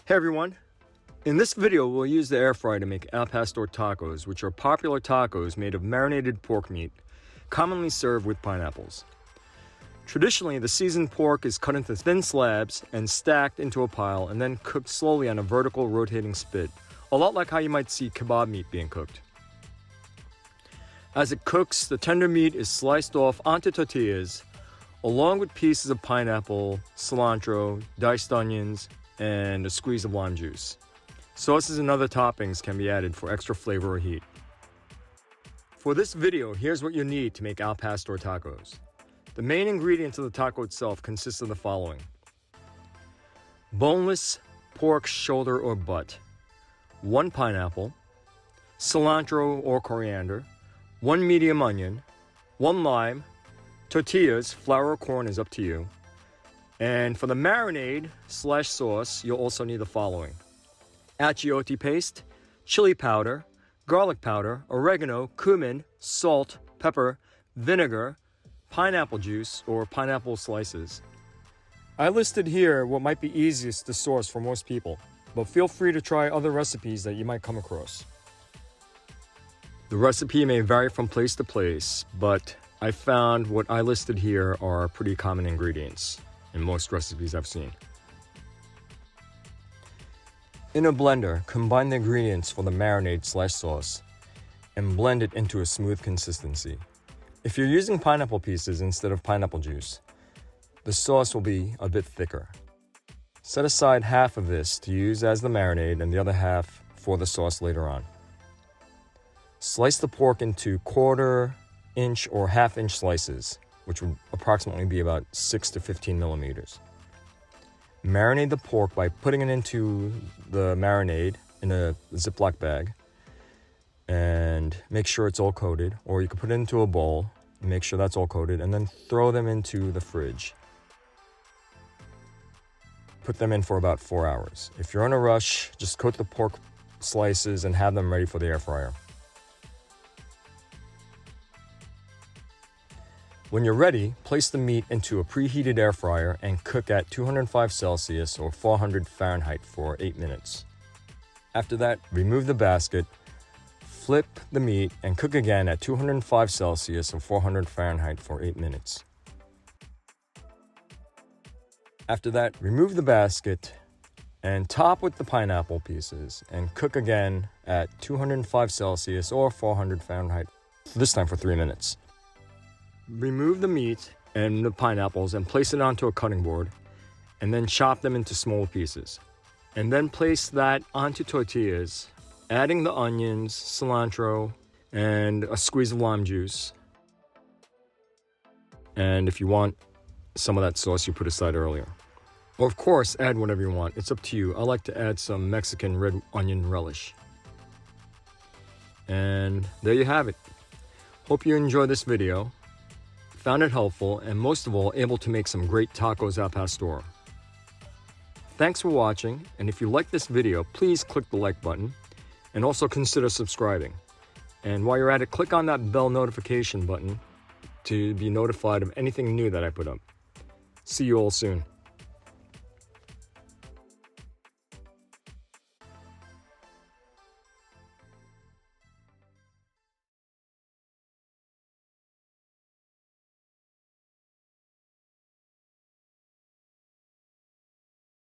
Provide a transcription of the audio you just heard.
Hey everyone, in this video we'll use the air fryer to make al pastor tacos, which are popular tacos made of marinated pork meat, commonly served with pineapples. Traditionally, the seasoned pork is cut into thin slabs and stacked into a pile and then cooked slowly on a vertical rotating spit, a lot like how you might see kebab meat being cooked. As it cooks, the tender meat is sliced off onto tortillas, along with pieces of pineapple, cilantro, diced onions, and a squeeze of lime juice. Sauces and other toppings can be added for extra flavor or heat. For this video, here's what you need to make al pastor tacos. The main ingredients of the taco itself consist of the following: boneless pork shoulder or butt, 1 pineapple, cilantro or coriander, 1 medium onion, 1 lime, tortillas, flour or corn is up to you. And for the marinade/sauce, you'll also need the following: achiote paste, chili powder, garlic powder, oregano, cumin, salt, pepper, vinegar, pineapple juice or pineapple slices. I listed here what might be easiest to source for most people, but feel free to try other recipes that you might come across. The recipe may vary from place to place, but I found what I listed here are pretty common ingredients in most recipes I've seen. In a blender, combine the ingredients for the marinade/sauce and blend it into a smooth consistency. If you're using pineapple pieces instead of pineapple juice, the sauce will be a bit thicker. Set aside half of this to use as the marinade and the other half for the sauce later on. Slice the pork into 1/4 inch or 1/2 inch slices, which would approximately be about 6 to 15 millimeters. Marinate the pork by putting it into the marinade in a Ziploc bag and make sure it's all coated, or you can put it into a bowl and make sure that's all coated, and then throw them into the fridge. Put them in for about 4 hours. If you're in a rush, just coat the pork slices and have them ready for the air fryer. When you're ready, place the meat into a preheated air fryer and cook at 205 Celsius or 400 Fahrenheit for 8 minutes. After that, remove the basket, flip the meat, and cook again at 205 Celsius or 400 Fahrenheit for 8 minutes. After that, remove the basket and top with the pineapple pieces and cook again at 205 Celsius or 400 Fahrenheit, this time for 3 minutes. Remove the meat and the pineapples and place it onto a cutting board, and then chop them into small pieces. And then place that onto tortillas, adding the onions, cilantro, and a squeeze of lime juice. And if you want some of that sauce you put aside earlier. Or of course, add whatever you want. It's up to you. I like to add some Mexican red onion relish. And there you have it. Hope you enjoyed this video, found it helpful, and most of all, able to make some great tacos al pastor. Thanks for watching, and if you like this video, please click the like button, and also consider subscribing. And while you're at it, click on that bell notification button to be notified of anything new that I put up. See you all soon.